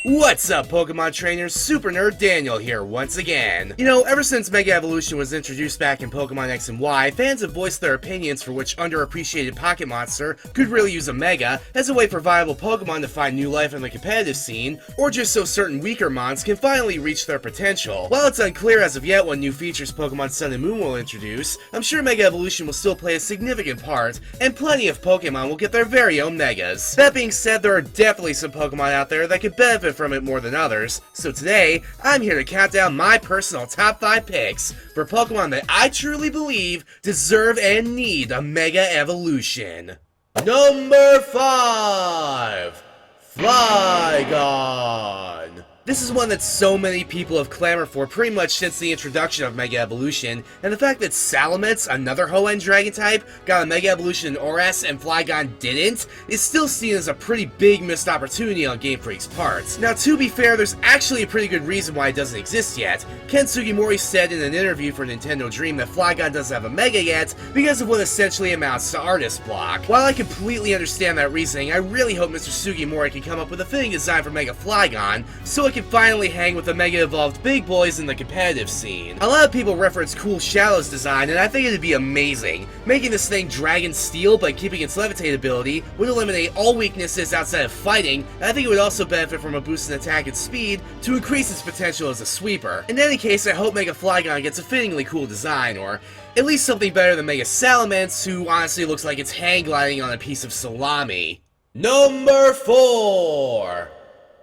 What's up, Pokemon trainers? Super Nerd Daniel here once again. You know, ever since Mega Evolution was introduced back in Pokemon X and Y, fans have voiced their opinions for which underappreciated pocket monster could really use a Mega as a way for viable Pokemon to find new life in the competitive scene, or just so certain weaker Mons can finally reach their potential. While it's unclear as of yet what new features Pokemon Sun and Moon will introduce, I'm sure Mega Evolution will still play a significant part, and plenty of Pokemon will get their very own Megas. That being said, there are definitely some Pokemon out there that could benefit from it more than others, so today, I'm here to count down my personal top 5 picks for Pokemon that I truly believe deserve and need a Mega Evolution. Number 5! Flygon! This is one that so many people have clamored for pretty much since the introduction of Mega Evolution, and the fact that Salamence, another Ho-End Dragon type, got a Mega Evolution in ORAS and Flygon didn't, is still seen as a pretty big missed opportunity on Game Freak's part. Now, to be fair, there's actually a pretty good reason why it doesn't exist yet. Ken Sugimori said in an interview for Nintendo Dream that Flygon doesn't have a Mega yet because of what essentially amounts to artist block. While I completely understand that reasoning, I really hope Mr. Sugimori can come up with a fitting design for Mega Flygon, so it can finally hang with the Mega Evolved big boys in the competitive scene. A lot of people reference Cool Shadow's design, and I think it'd be amazing. Making this thing Dragon Steel but keeping its Levitate ability would eliminate all weaknesses outside of fighting, and I think it would also benefit from a boost in attack and speed to increase its potential as a sweeper. In any case, I hope Mega Flygon gets a fittingly cool design, or at least something better than Mega Salamence, who honestly looks like it's hang gliding on a piece of salami. Number 4!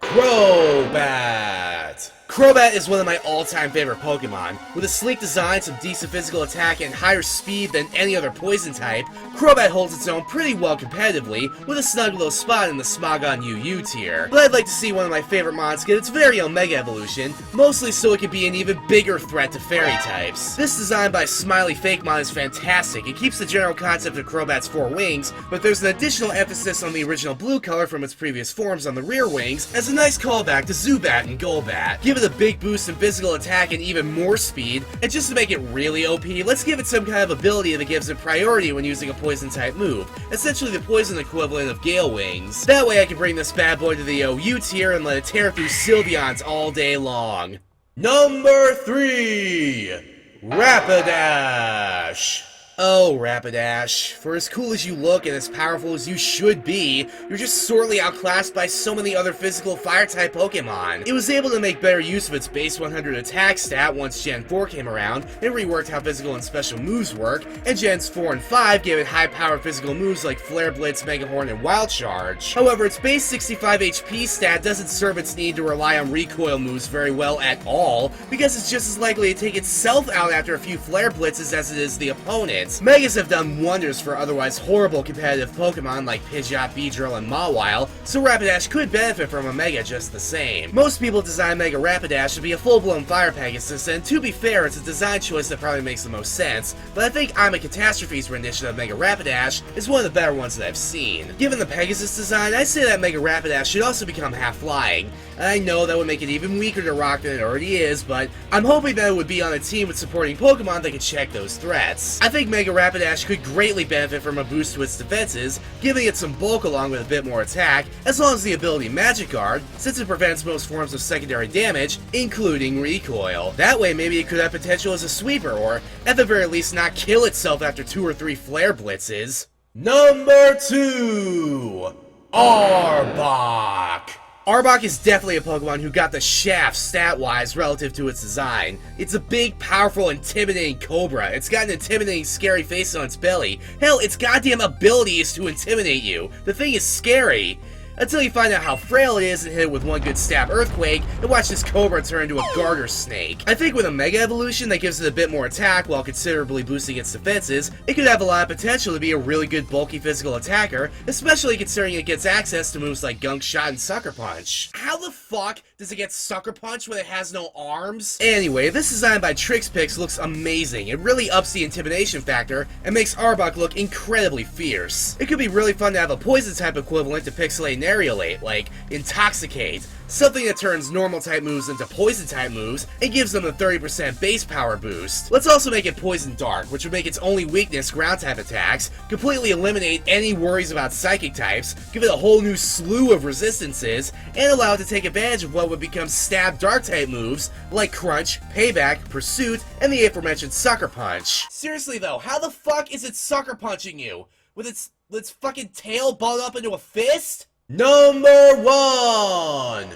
Crobat! Crobat is one of my all-time favorite Pokemon. With a sleek design, some decent physical attack, and higher speed than any other poison type, Crobat holds its own pretty well competitively, with a snug little spot in the Smogon UU tier. But I'd like to see one of my favorite Mons get its very own Mega Evolution, mostly so it could be an even bigger threat to Fairy types. This design by Smiley Fakemon is fantastic. It keeps the general concept of Crobat's 4 wings, but there's an additional emphasis on the original blue color from its previous forms on the rear wings, as a nice callback to Zubat and Golbat. Give it a big boost in physical attack and even more speed, and just to make it really OP, let's give it some kind of ability that gives it priority when using a poison type move, essentially the poison equivalent of Gale Wings. That way I can bring this bad boy to the OU tier and let it tear through Sylveons all day long. Number 3! Rapidash! Oh, Rapidash. For as cool as you look and as powerful as you should be, you're just sorely outclassed by so many other physical fire-type Pokemon. It was able to make better use of its base 100 attack stat once Gen 4 came around, and reworked how physical and special moves work, and Gens 4 and 5 gave it high-powered physical moves like Flare Blitz, Mega Horn, and Wild Charge. However, its base 65 HP stat doesn't serve its need to rely on recoil moves very well at all, because it's just as likely to take itself out after a few Flare Blitzes as it is the opponent. Megas have done wonders for otherwise horrible competitive Pokemon like Pidgeot, Beedrill, and Mawile, so Rapidash could benefit from a Mega just the same. Most people design Mega Rapidash to be a full-blown Fire Pegasus, and to be fair, it's a design choice that probably makes the most sense, but I think I'm a Catastrophe's rendition of Mega Rapidash is one of the better ones that I've seen. Given the Pegasus design, I'd say that Mega Rapidash should also become half-flying. I know that would make it even weaker to rock than it already is, but I'm hoping that it would be on a team with supporting Pokemon that could check those threats. I think Mega Rapidash could greatly benefit from a boost to its defenses, giving it some bulk along with a bit more attack, as long as the ability Magic Guard, since it prevents most forms of secondary damage, including recoil. That way maybe it could have potential as a sweeper, or at the very least not kill itself after 2 or 3 Flare Blitzes. Number 2! Arbok! Arbok is definitely a Pokemon who got the shaft stat-wise relative to its design. It's a big, powerful, intimidating Cobra. It's got an intimidating, scary face on its belly. Hell, its goddamn ability is to intimidate you. The thing is scary. Until you find out how frail it is and hit it with one good stab Earthquake, and watch this Cobra turn into a garter snake. I think with a Mega Evolution that gives it a bit more attack while considerably boosting its defenses, it could have a lot of potential to be a really good bulky physical attacker, especially considering it gets access to moves like Gunk Shot and Sucker Punch. How the fuck does it get Sucker Punch when it has no arms? Anyway, this design by Trixpix looks amazing. It really ups the intimidation factor and makes Arbok look incredibly fierce. It could be really fun to have a poison type equivalent to Pixelate Annihilate, like Intoxicate, something that turns normal-type moves into poison-type moves and gives them a 30% base power boost. Let's also make it Poison Dark, which would make its only weakness ground-type attacks, completely eliminate any worries about psychic types, give it a whole new slew of resistances, and allow it to take advantage of what would become Stab Dark-type moves like Crunch, Payback, Pursuit, and the aforementioned Sucker Punch. Seriously though, how the fuck is it Sucker Punching you? With its fucking tail balled up into a fist? Number 1!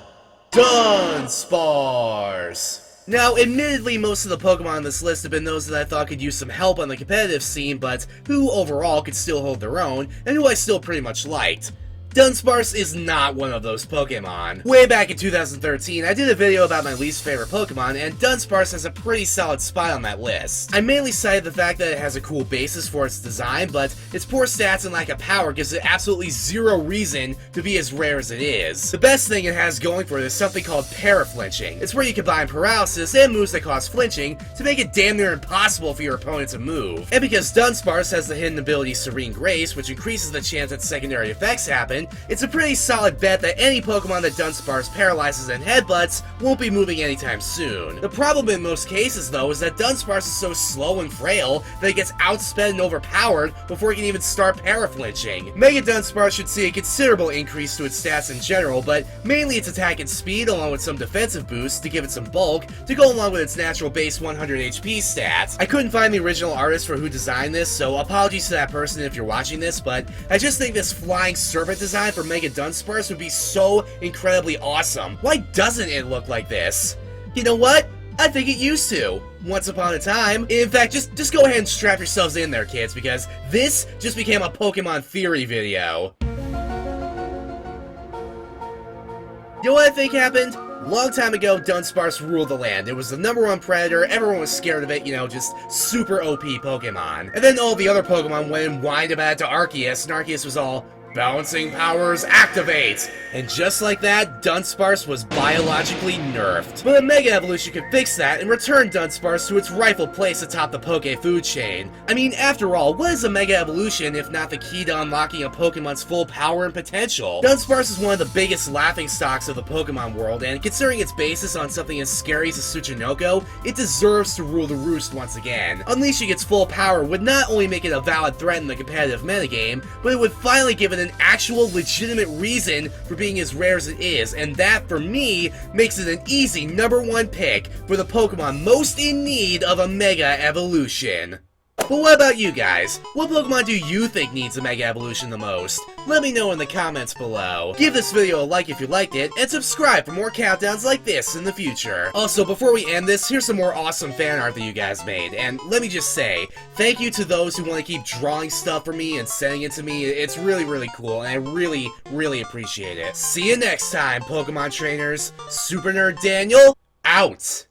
Dunsparce! Now, admittedly, most of the Pokemon on this list have been those that I thought could use some help on the competitive scene, but who overall could still hold their own, and who I still pretty much liked. Dunsparce is not one of those Pokemon. Way back in 2013, I did a video about my least favorite Pokemon, and Dunsparce has a pretty solid spot on that list. I mainly cited the fact that it has a cool basis for its design, but its poor stats and lack of power gives it absolutely zero reason to be as rare as it is. The best thing it has going for it is something called Para-Flinching. It's where you combine paralysis and moves that cause flinching to make it damn near impossible for your opponent to move. And because Dunsparce has the hidden ability Serene Grace, which increases the chance that secondary effects happen, it's a pretty solid bet that any Pokemon that Dunsparce paralyzes and headbutts won't be moving anytime soon. The problem in most cases, though, is that Dunsparce is so slow and frail that it gets outsped and overpowered before it can even start para-flinching. Mega Dunsparce should see a considerable increase to its stats in general, but mainly its attack and speed along with some defensive boosts to give it some bulk to go along with its natural base 100 HP stats. I couldn't find the original artist for who designed this, so apologies to that person if you're watching this, but I just think this flying serpent design for Mega Dunsparce would be so incredibly awesome. Why doesn't it look like this? You know what? I think it used to. Once upon a time. In fact, just go ahead and strap yourselves in there, kids, because this just became a Pokemon theory video. You know what I think happened? A long time ago, Dunsparce ruled the land. It was the #1 predator, everyone was scared of it, you know, just super OP Pokemon. And then all the other Pokemon went and whined about it to Arceus, and Arceus was all, "Balancing powers activate!" And just like that, Dunsparce was biologically nerfed. But a Mega Evolution could fix that and return Dunsparce to its rightful place atop the Poke food chain. I mean, after all, what is a Mega Evolution if not the key to unlocking a Pokemon's full power and potential? Dunsparce is one of the biggest laughingstocks of the Pokemon world, and considering its basis on something as scary as a Tsuchinoko, it deserves to rule the roost once again. Unleashing its full power would not only make it a valid threat in the competitive metagame, but it would finally give it an actual legitimate reason for being as rare as it is, and that, for me, makes it an easy #1 pick for the Pokemon most in need of a Mega Evolution. But what about you guys? What Pokemon do you think needs a Mega Evolution the most? Let me know in the comments below. Give this video a like if you liked it, and subscribe for more countdowns like this in the future. Also, before we end this, here's some more awesome fan art that you guys made, and let me just say, thank you to those who want to keep drawing stuff for me and sending it to me. It's really, really cool, and I really, really appreciate it. See you next time, Pokemon trainers. Super Nerd Daniel, out!